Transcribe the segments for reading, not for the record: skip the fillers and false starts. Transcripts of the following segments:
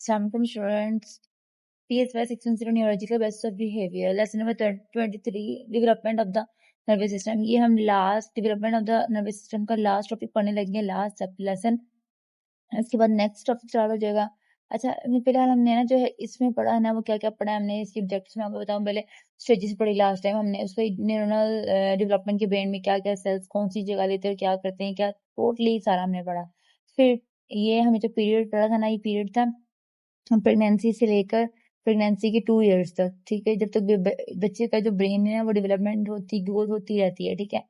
Some students PSY 610 neurological basis of behavior. Lesson number 23 development of the nervous system. ये हम last development of the nervous system का last topic पढ़ने लगे हैं, last lesson. इसके बाद नेक्स्ट टॉपिक स्टार्ट हो जाएगा। अच्छा, फिलहाल हमने ना जो है इसमें पढ़ा है ना, वो क्या क्या पढ़ा है हमने इसके ऑब्जेक्ट्स में आपको बताऊं। पहले स्टेजेस पढ़ी लास्ट टाइम हमने, उसको न्यूरनल डेवलपमेंट के ब्रेन में क्या क्या सेल्स कौन सी जगह लेते हैं, क्या करते हैं, क्या टोटली सारा हमने पढ़ा। फिर ये हमें जो पीरियड पढ़ा था ना, ये पीरियड था प्रेगनेंसी से लेकर प्रेगनेंसी के 2 इयर्स तक, ठीक है। जब तक बच्चे का जो ब्रेन है ना वो डेवलपमेंट होती ग्रोथ होती रहती है, ठीक है।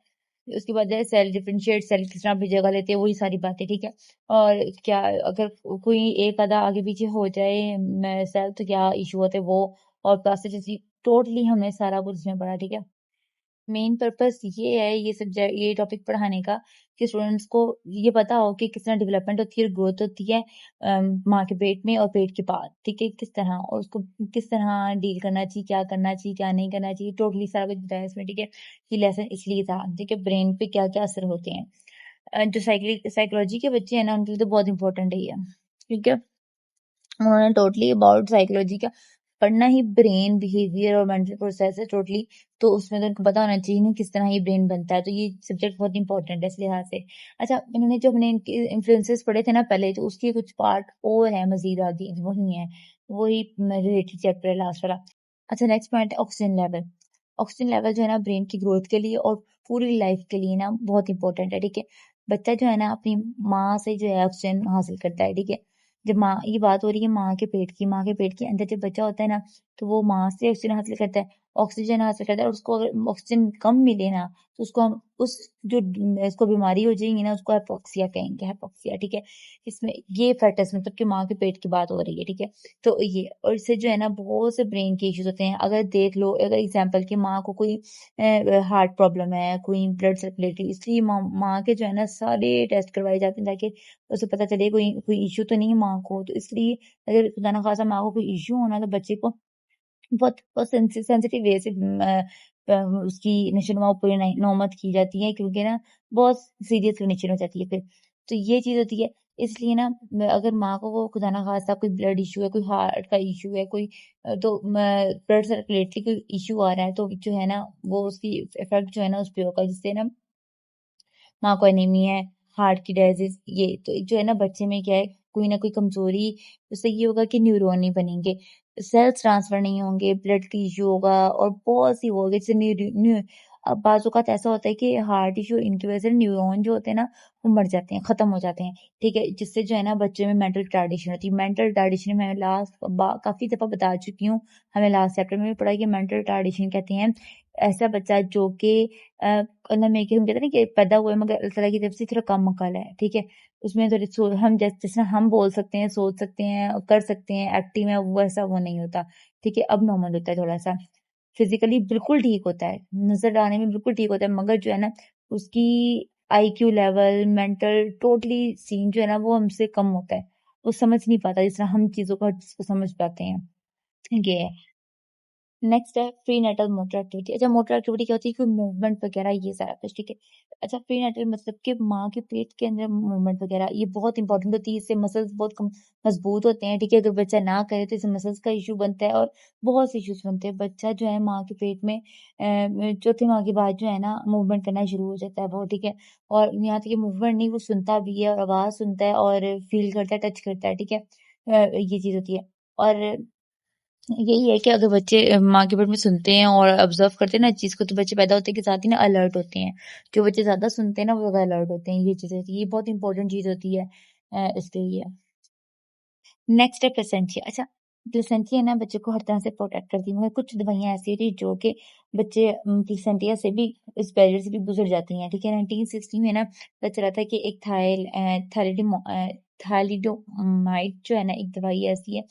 उसके बाद है सेल डिफरेंशिएट, सेल किस तरह अपनी जगह लेते हैं, वही सारी बातें, ठीक है। और क्या अगर कोई एक आधा आगे पीछे हो जाए सेल तो क्या इशू होते हैं वो, और प्लास्टिसिटी, टोटली हमने सारा कुछ इसमें पढ़ा, ठीक है। मेन पर्पस ये है ये सब्जेक्ट ये टॉपिक पढ़ाने का कि स्टूडेंट्स को ये पता हो कि किस तरह डेवलपमेंट होती है और ग्रोथ होती है माँ के पेट में और पेट के बाद, ठीक है, किस तरह, और उसको किस तरह डील करना चाहिए, क्या करना चाहिए, क्या नहीं करना चाहिए, टोटली सारा कुछ बताया इसमें, ठीक है। ये लेसन इसलिए था, ठीक है, ब्रेन पे क्या क्या असर होते हैं। जो साइकोलॉजी के बच्चे हैं ना उनके लिए तो बहुत इंपॉर्टेंट है ये, ठीक है। उन्होंने टोटली अबाउट साइकोलॉजी का पढ़ना ही ब्रेन बिहेवियर और मेंटल प्रोसेस है टोटली, तो उसमें तो उनको पता होना चाहिए ना किस तरह ये ब्रेन बनता है, तो ये सब्जेक्ट बहुत इंपॉर्टेंट है इस लिहाज से। अच्छा, इन्होंने जो हमने इनके इन्फ्लुएंसेस पढ़े थे ना पहले, तो उसके कुछ पार्ट और है मजीद आगे वही है, वही रिलेटेड चैप्टर है लास्ट वाला। अच्छा, नेक्स्ट पॉइंट है ऑक्सीजन लेवल। ऑक्सीजन लेवल जो है ना ब्रेन की ग्रोथ के लिए और पूरी लाइफ के लिए ना बहुत इंपॉर्टेंट है, ठीक है। बच्चा जो है ना अपनी माँ से जो है ऑक्सीजन हासिल करता है, ठीक है। जब माँ, ये बात हो रही है माँ के पेट की, माँ के पेट के अंदर जब बच्चा होता है ना, तो वो माँ से ऑक्सीजन हासिल करता है, ऑक्सीजन हासिल करता है, और उसको अगर ऑक्सीजन कम मिले ना तो उसको हम उस जो इसको बीमारी हो जाएगी ना उसको हाइपोक्सिया कहेंगे, हाइपोक्सिया, ठीक है। इसमें ये फैक्टर्स मतलब कि माँ के पेट की बात हो रही है, ठीक है। तो ये, और इससे जो है ना बहुत से ब्रेन के इश्यूज होते हैं। अगर देख लो, अगर एग्जाम्पल की माँ को कोई हार्ट प्रॉब्लम है, कोई ब्लड सर्कुलेटरी, इसलिए माँ के जो है ना सारे टेस्ट करवाए जाते हैं ताकि उसे पता चले कोई कोई इश्यू तो नहीं है माँ को। तो इसलिए अगर खुदा ना खासा माँ को कोई इश्यू होना तो बच्चे को बहुत बहुत सेंसिटिव वे से उसकी नशोनुमा पूरी नौमत की जाती है, क्योंकि ना बहुत सीरियस कंडीशन हो जाती है फिर। तो ये चीज होती है, इसलिए ना अगर माँ को वो खुदा ना खासा कोई ब्लड इशू है, कोई हार्ट का इशू है, कोई तो ब्लड सर्कुलेटरी कोई इशू आ रहा है, तो जो है ना वो उसकी इफेक्ट जो है ना उस पर होगा, जिससे ना माँ को एनीमिया है, हार्ट की डायजीज, ये तो जो है ना बच्चे में क्या है, कोई ना कोई कमजोरी, उससे ये होगा कि न्यूरॉन नहीं बनेंगे, सेल्स ट्रांसफर नहीं होंगे, ब्लड की इशू होगा और बहुत सी होगी, जैसे अब बाजू का ऐसा होता है कि हार्ट इशू इनकी वजह से न्यूरॉन जो होते हैं ना वो मर जाते हैं, खत्म हो जाते हैं, ठीक है। जिससे जो है ना बच्चे में मेंटल रिटार्डेशन होती है। मेंटल रिटार्डेशन मैं काफी दफा बता चुकी हूँ, हमें लास्ट चैप्टर में भी पढ़ा कि मेंटल रिटार्डेशन कहते हैं ऐसा बच्चा जो कि अल्लाह में कि हम कहते हैं ना कि पैदा हुए मगर अल्लाह ताला की तरफ से थोड़ा कम अकल है, ठीक है। उसमें थोड़ी हम जैसे हम बोल सकते हैं, सोच सकते हैं, कर सकते हैं, एक्टिव है, वैसा वो नहीं होता, ठीक है। अब नॉर्मल होता है थोड़ा सा, फिजिकली बिल्कुल ठीक होता है, नजर आने में बिल्कुल ठीक होता है, मगर जो है ना उसकी IQ level, mental totally seen जो है ना वो हमसे कम होता है, वो समझ नहीं पाता जिस तरह हम चीजों को समझ पाते हैं, ये है। नेक्स्ट है प्री नेटल मोटर एक्टिविटी। अच्छा, मोटर एक्टिविटी क्या होती है, कोई मूवमेंट वगैरह, ये सारा कुछ, ठीक है। अच्छा, प्री नेटल मतलब कि माँ के पेट के अंदर मूवमेंट वगैरह, ये बहुत इंपॉर्टेंट होती है, इससे मसल्स बहुत मजबूत होते हैं, ठीक है। अगर बच्चा ना करे तो इससे मसल्स का इशू बनता है और बहुत से इश्यूज बनते हैं। बच्चा जो है माँ के पेट में चौथे माह के बाद जो है ना मूवमेंट करना शुरू हो जाता है बहुत, ठीक है। और यहाँ तक कि मूवमेंट नहीं, वो सुनता भी है और आवाज सुनता है और फील करता है, टच करता है, ठीक है। ये चीज होती है। और यही है कि अगर बच्चे माँ के पेट में सुनते हैं और ऑब्जर्व करते हैं ना चीज को, तो बच्चे पैदा होते के साथ ही ना अलर्ट होते हैं। जो बच्चे ज्यादा सुनते हैं ना वो ज्यादा अलर्ट होते हैं, ये चीज होती है, ये बहुत इंपॉर्टेंट चीज होती है इसके लिए। नेक्स्ट है प्लेसेंटिया। अच्छा, प्लेसेंटिया ना बच्चे को हर तरह से प्रोटेक्ट करती है, मगर कुछ दवाइयां ऐसी होती है जो कि बच्चे प्लेसेंटिया से भी, इस बैरियर से भी गुजर जाती हैं, ठीक है। 1960 में ना पता चला था कि एक थायलिडोमाइड जो है ना एक दवाई ऐसी है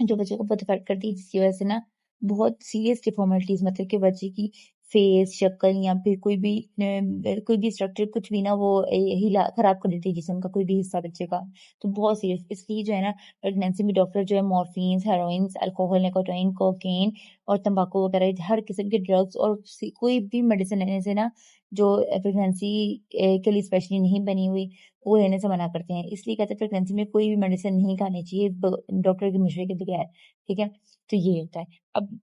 जो बच्चे को बहुत इफेक्ट करती है, जिसकी वजह से ना बहुत सीरियस डिफॉर्मेलिटीज, मतलब कि बच्चे की फेस, शक्ल या फिर कोई भी स्ट्रक्चर कुछ भी ना वो हिला खराब कर देती है जिस्म का कोई भी हिस्सा बच्चे का, तो बहुत सीरियस। इसलिए जो है ना प्रेगनेंसी में डॉक्टर जो है morphine, heroin, alcohol, nicotine, cocaine और तंबाकू वगैरह हर किस्म के ड्रग्स और कोई भी मेडिसिन लेने से ना जो प्रेगनेंसी के लिए स्पेशली नहीं बनी हुई वो लेने से मना करते हैं। इसलिए कहते हैं प्रेगनेंसी में कोई भी मेडिसिन नहीं खानी चाहिए डॉक्टर के मशवरे के बगैर, ठीक है? तो ये होता है। अब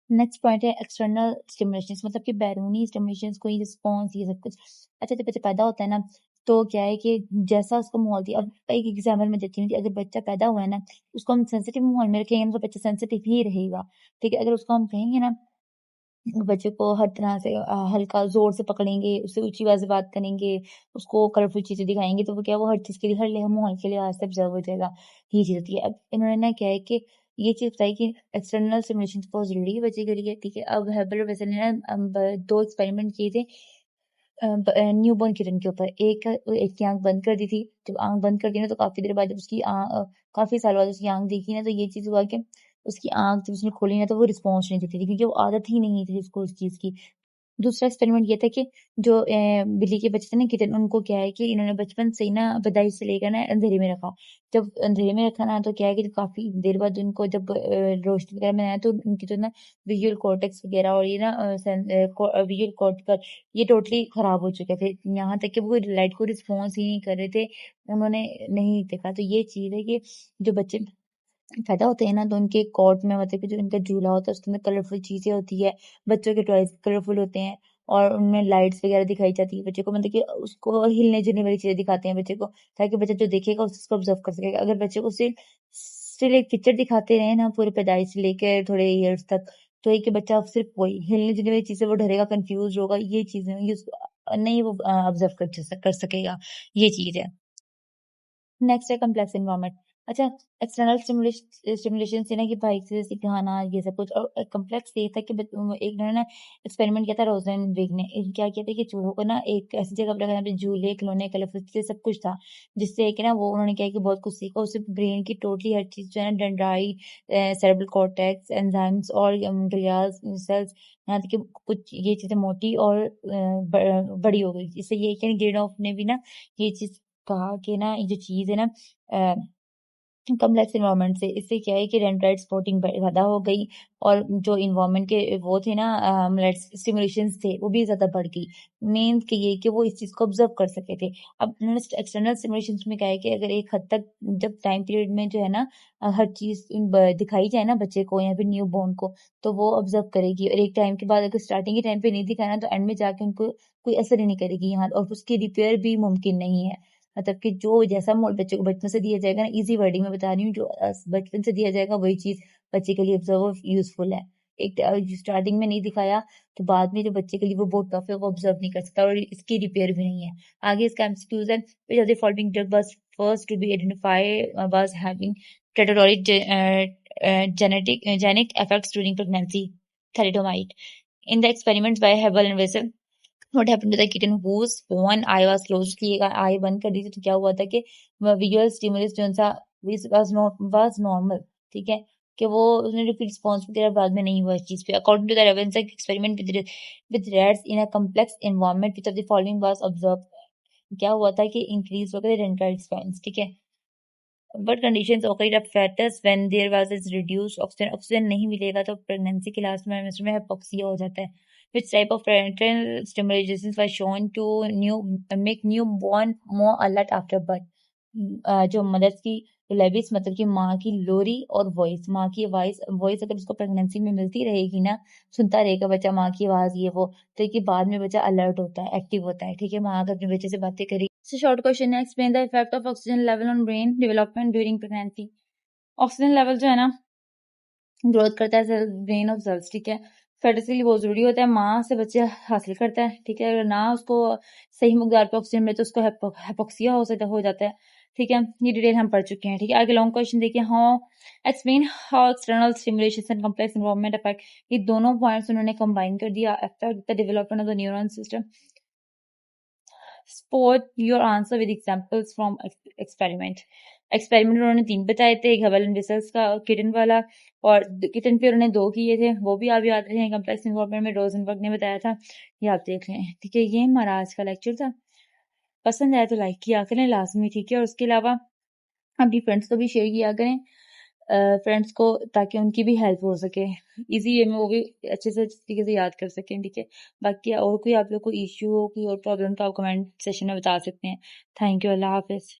नेक्स्ट पॉइंट है एक्सटर्नल स्टिमुलेशंस, मतलब कि बैरूनी स्टिमुलेशंस, कोई रिस्पॉन्स, ये सब कुछ। अच्छा, जब बच्चा पैदा होता है ना, तो क्या है कि जैसा उसको माहौल दिया, अब एक एग्जाम्पल मैं देती हूँ कि अगर बच्चा पैदा हुआ है ना, उसको हम सेंसिटिव माहौल में रखेंगे ना, तो बच्चा सेंसिटिव ही रहेगा, ठीक है? अगर उसको हम कहेंगे ना, बच्चे को हर तरह से हल्का जोर से पकड़ेंगे, उससे ऊंची आवाज से बात करेंगे, उसको कलरफुल चीजें दिखाएंगे, तो वो क्या, वो हर चीज के लिए, हर माहौल के लिहाज से ऑब्जर्व हो जाएगा। ये चीज होती है। अब इन्होंने ना क्या है कि ये चीज बताई कि एक्सटर्नल स्टिमुलेशन बहुत जरूरी है बच्चे के लिए, ठीक है? अब हेबल और वेसल ने ना दो एक्सपेरिमेंट किए थे न्यू बॉर्न किरण के ऊपर। एक की आंख बंद कर दी थी। जब आंख बंद कर दी ना, तो काफी देर बाद जब उसकी काफी साल बाद उसकी आंख देखी ना, तो ये चीज हुआ कि उसकी आंख जब उसने खोली ना, तो वो रिस्पॉन्स नहीं देती थी, क्योंकि वो आदत ही नहीं थी उसको उस चीज की। दूसरा एक्सपेरिमेंट ये था कि जो बिल्ली के बच्चे थे ना, किटन, उनको क्या है कि इन्होंने बचपन से ही ना पैदाइश से लेकर ना अंधेरे में रखा। जब अंधेरे में रखा ना, तो क्या है कि काफी देर बाद उनको जब रोशनी वगैरह में आया, तो उनकी जो ना विजुअल कॉर्टेक्स वगैरह और ये ना विजुअल कॉर्टिकल, ये टोटली खराब हो चुके थे। यहाँ तक कि वो लाइट को रिस्पॉन्स ही नहीं कर रहे थे, उन्होंने नहीं देखा। तो ये चीज है कि जो बच्चे पैदा होते हैं ना, तो उनके कॉर्ट में, मतलब कि जो इनका झूला होता है, उसके अंदर कलरफुल चीजें होती है। बच्चों के टॉयज कलरफुल होते हैं, और उनमें लाइट्स वगैरह दिखाई जाती है बच्चे को, मतलब कि उसको हिलने जुलने वाली चीजें दिखाते हैं बच्चे को, ताकि बच्चा जो देखेगा उसको ऑब्जर्व कर सकेगा। अगर बच्चे को सिर्फ स्टिल एक पिक्चर दिखाते रहे ना पूरे पैदाइश से लेकर थोड़े ईयर्स तक, तो एक बच्चा सिर्फ वही हिलने जुलने वाली चीजें, वो डरेगा, कंफ्यूज होगा, ये चीजें ये नहीं वो ऑब्जर्व कर सकेगा। ये चीज है। नेक्स्ट है कम्प्लेक्स एनवायरनमेंट। अच्छा, एक्सटर्नल स्टिमुलेशन से ना कि बाइक से सिखाना, ये सब कुछ, और कम्प्लेक्स ये था कि एक ने ना एक्सपेरिमेंट किया था रोजनबर्ग ने। क्या किया था कि चूहों को ना एक ऐसी जगह पर रखा, जहाँ पे झूले, खिलौने, कलरफुल चीजें सब कुछ था, जिससे कि ना वो उन्होंने क्या है कि बहुत कुछ सीखा उससे। ब्रेन की टोटली हर चीज जो है ना, डेंड्राइट, सेरेब्रल कॉर्टेक्स, एंजाइम्स और ग्लियाल सेल्स, यहाँ तक कि कुछ ये चीजें मोटी और बड़ी हो गई। इससे ये कि ग्रेड ऑफ ने भी ना ये चीज कहा कि ना ये जो चीज है ना कम्प्लेक्स इन्वायरमेंट से, इससे क्या है कि डेंड्राइट स्पॉटिंग ज्यादा हो गई, और जो इन्वायरमेंट के वो थे ना स्टिमुलेशन थे, वो भी ज्यादा बढ़ गई। मेन कि ये कि वो इस चीज को ऑब्जर्व कर सके थे। अब एक्सटर्नल स्टिमुलेशन में क्या है कि अगर एक हद तक जब टाइम पीरियड में जो है ना हर चीज दिखाई जाए ना बच्चे को या फिर न्यू बॉर्न को, तो वो ऑब्जर्व करेगी। और एक टाइम के बाद अगर स्टार्टिंग के टाइम पे नहीं दिखाना, तो एंड में जाके उनको कोई असर ही नहीं करेगी यहाँ, और उसकी रिपेयर भी मुमकिन नहीं है। मतलब कि जो जैसा मोल बच्चे को बचपन से दिया जाएगा ना, इजी वर्डिंग में बता रही हूँ, जो बचपन से दिया जाएगा वही चीज बच्चे के लिए ऑब्जर्व यूजफुल है। एक स्टार्टिंग में नहीं दिखाया, तो बाद में जो बच्चे के लिए वो बहुत टफ है, वो ऑब्जर्व नहीं कर सकता, और इसकी रिपेयर भी नहीं है। आगे इसका एमसीक्यूज है, which of the following drug was first to be identified was having predatory genic effects during pregnancy? Thalidomide. In the experiments by Hebel and Wessel, what happened to the kitten whose one eye was closed की eye बंद कर दी थी, तो क्या हुआ था कि visual stimulus जो सा वाज नॉर्मल, ठीक है? कि वो उसने रिपीट रिस्पॉन्स भी तेरा बाद में नहीं हुआ इस चीज पे। According to the Raven's experiment with rats in a complex environment, which of the following was observe? क्या हुआ था कि इंक्रीज हो गए डेंड्राइट स्पैन्स, ठीक है? But conditions occurred at fetus when there was is reduced oxygen, oxygen नहीं मिलेगा तो प्रेगनेंसी के लास्ट ट्राइमेस्टर में hypoxia हो जाता है। Which type of parental stimulations was shown to make newborn more alert after birth? जो मदर की लेबिस, मतलब कि माँ की लोरी और वॉइस, माँ की वॉइस वॉइस अगर उसको प्रेगनेंसी में मिलती रहेगी ना, सुनता रहेगा बच्चा माँ की आवाज ये वो, तो कि बाद में बच्चा अलर्ट होता है, एक्टिव होता है, ठीक है? माँ अगर अपने बच्चे से बातें करेगी। So short question है, explain the effect of oxygen level on brain development during pregnancy. Oxygen level जो है ना ग्रोथ करता है ब्रेन ऑफ सेल्स, ठीक है? फेटस के लिए बहुत जरूरी होता है, माँ से बच्चे हासिल करता है, ठीक है? अगर ना उसको सही मकदार पे ऑक्सीजन मिले, तो उसको हाइपोक्सिया हो जाता है, ठीक है? ये डिटेल हम पढ़ चुके हैं, ठीक है? आगे लॉन्ग क्वेश्चन देखिए, how explain how external stimulation and complex environment affect. ये दोनों पॉइंट्स उन्होंने कंबाइन कर दिया, affect the development of the neuron system. Support your answer with examples from experiment. Experiment उन्होंने 3 बताए थे, एक हबल एंड विसल्स का किटन वाला, और किटन पे उन्होंने 2 किए थे, वो भी आप याद रखें। कम्प्लेक्स इन्वॉल्वमेंट में रोजनबर्ग ने बताया था, ये आप देख लें, ठीक है? ये हमारा आज का लेक्चर था। पसंद आया तो लाइक किया करें लाजमी, ठीक है? और उसके अलावा अपनी फ्रेंड्स को भी शेयर किया करें। फ्रेंड्स को, ताकि उनकी भी हेल्प हो सके, इजी वे में वो भी अच्छे से तरीके से याद कर सकें। ठीक है, बाकी और कोई आप लोग को इश्यू हो, कोई और प्रॉब्लम, तो आप कमेंट सेशन में बता सकते हैं। Thank you, Allah Hafiz.